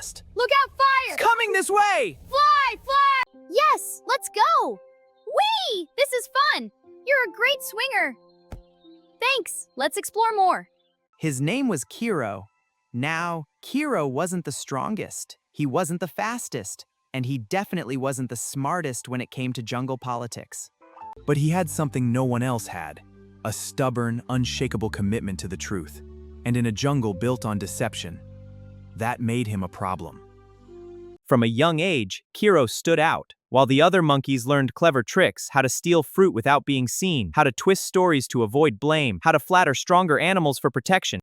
fast. Look out, fire! It's coming this way! Fly, fly! Yes, let's go! Whee! This is fun! You're a great swinger! Thanks, let's explore more. His name was Kiro. Now, Kiro wasn't the strongest, he wasn't the fastest, and he definitely wasn't the smartest when it came to jungle politics. But he had something no one else had, a stubborn, unshakable commitment to the truth, and in a jungle built on deception. That made him a problem. From a young age, Kiro stood out, while the other monkeys learned clever tricks, how to steal fruit without being seen, how to twist stories to avoid blame, how to flatter stronger animals for protection.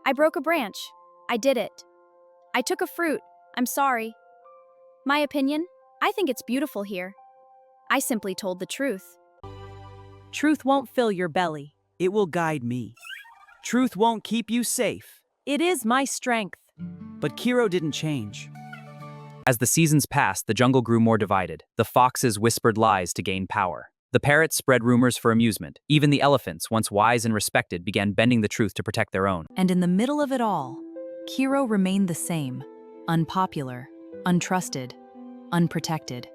I broke a branch. I did it. I took a fruit. I'm sorry. My opinion? I think it's beautiful here. I simply told the truth. Truth won't fill your belly. It will guide me. Truth won't keep you safe. It is my strength. But Kiro didn't change. As the seasons passed, the jungle grew more divided. The foxes whispered lies to gain power. The parrots spread rumors for amusement. Even the elephants, once wise and respected, began bending the truth to protect their own. And in the middle of it all, Kiro remained the same. Unpopular, untrusted, unprotected.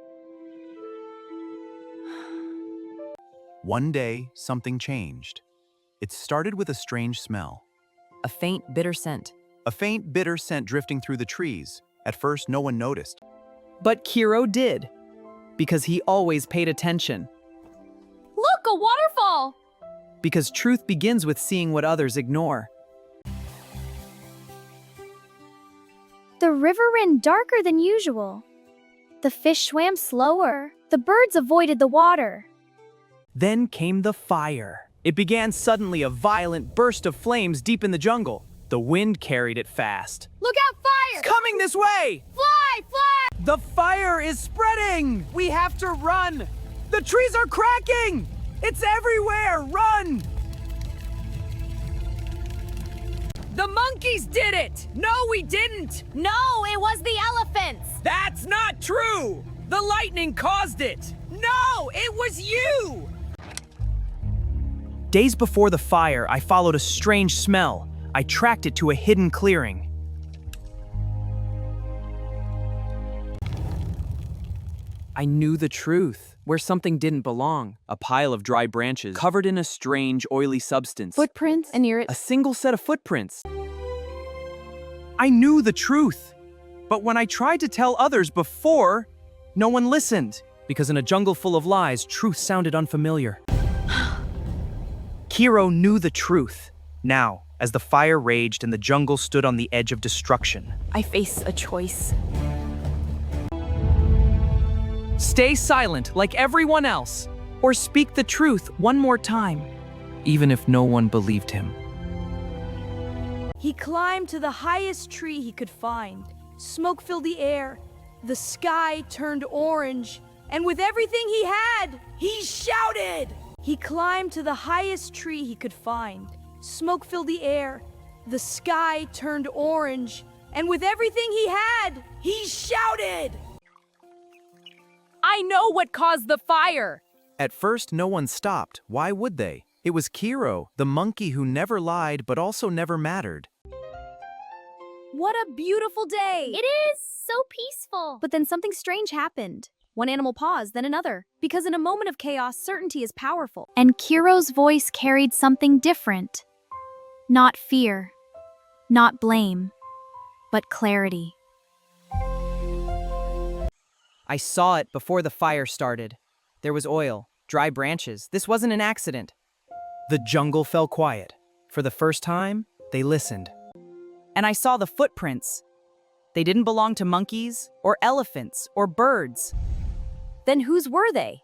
One day, something changed. It started with a strange smell. A faint, bitter scent. A faint, bitter scent drifting through the trees. At first, no one noticed. But Kiro did, because he always paid attention. Look, a waterfall! Because truth begins with seeing what others ignore. The river ran darker than usual. The fish swam slower. The birds avoided the water. Then came the fire. It began suddenly, a violent burst of flames deep in the jungle. The wind carried it fast. Look out, fire! It's coming this way! Fly, fly! The fire is spreading! We have to run! The trees are cracking! It's everywhere! Run! The monkeys did it! No, we didn't! No, it was the elephants! That's not true! The lightning caused it! No, it was you! Days before the fire, I followed a strange smell. I tracked it to a hidden clearing. I knew the truth, where something didn't belong. A pile of dry branches, covered in a strange, oily substance. Footprints, and near it, A single set of footprints. I knew the truth, but when I tried to tell others before, no one listened. Because in a jungle full of lies, truth sounded unfamiliar. Kiro knew the truth. Now, as the fire raged and the jungle stood on the edge of destruction. I face a choice. Stay silent like everyone else, or speak the truth one more time, even if no one believed him. He climbed to the highest tree he could find. Smoke filled the air. The sky turned orange. And with everything he had, he shouted! He climbed to the highest tree he could find. Smoke filled the air. The sky turned orange. And with everything he had, he shouted! I know what caused the fire! At first, no one stopped. Why would they? It was Kiro, the monkey who never lied but also never mattered. What a beautiful day! It is so peaceful. But then something strange happened. One animal paused, then another. Because in a moment of chaos, certainty is powerful. And Kiro's voice carried something different. Not fear, not blame, but clarity. I saw it before the fire started. There was oil, dry branches. This wasn't an accident. The jungle fell quiet. For the first time, they listened. And I saw the footprints. They didn't belong to monkeys, or elephants, or birds. Then whose were they?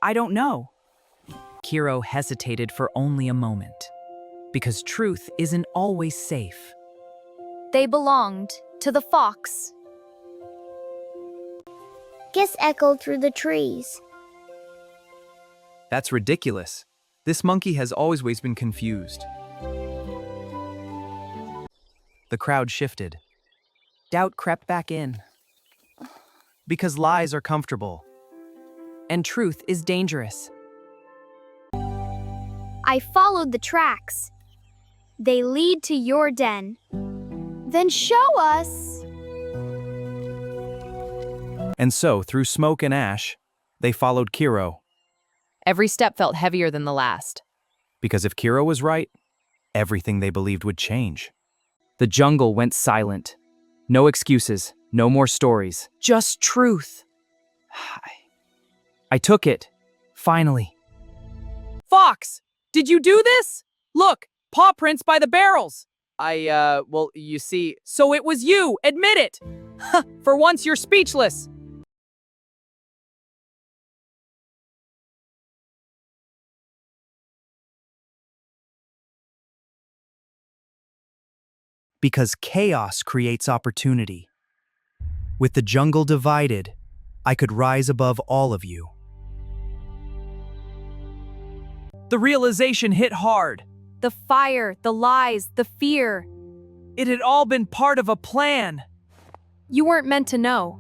I don't know. Kiro hesitated for only a moment. Because truth isn't always safe. They belonged to the fox. Kiss echoed through the trees. That's ridiculous. This monkey has always been confused. The crowd shifted. Doubt crept back in. Because lies are comfortable. And truth is dangerous. I followed the tracks. They lead to your den. Then show us And so, through smoke and ash, they followed Kiro. Every step felt heavier than the last. Because if Kiro was right, everything they believed would change. The jungle went silent. No excuses, no more stories. Just truth. I took it. Finally. Fox, did you do this? Look, paw prints by the barrels. Well, you see, So it was you, admit it. For once you're speechless. Because chaos creates opportunity. With the jungle divided, I could rise above all of you. the realization hit hard. The fire, the lies, the fear. It had all been part of a plan. You weren't meant to know.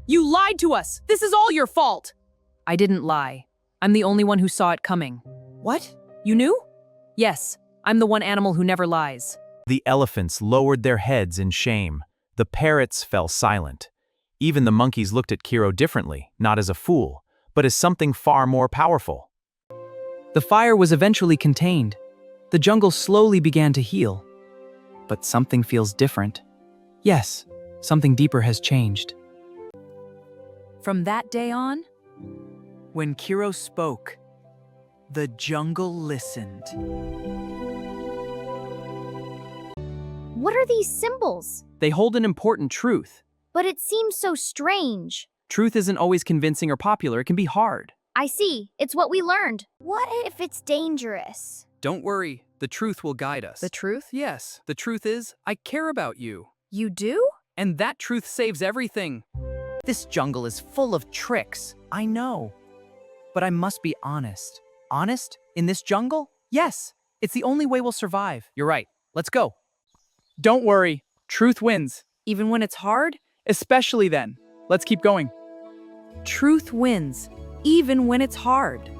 You lied to us. This is all your fault. I didn't lie. I'm the only one who saw it coming. What? You knew? Yes, I'm the one animal who never lies. The elephants lowered their heads in shame. The parrots fell silent. Even the monkeys looked at Kiro differently, not as a fool, but as something far more powerful. The fire was eventually contained. The jungle slowly began to heal. But something feels different. Yes, something deeper has changed. From that day on, When Kiro spoke, the jungle listened. What are these symbols? They hold an important truth. But it seems so strange. Truth isn't always convincing or popular, it can be hard. I see. It's what we learned. What if it's dangerous? Don't worry, the truth will guide us. the truth? Yes, the truth is, I care about you. You do? And that truth saves everything. This jungle is full of tricks, I know. But I must be honest. Honest? In this jungle? Yes, it's the only way we'll survive. You're right, let's go. Don't worry, truth wins. Even when it's hard? Especially then. Let's keep going. Truth wins, even when it's hard.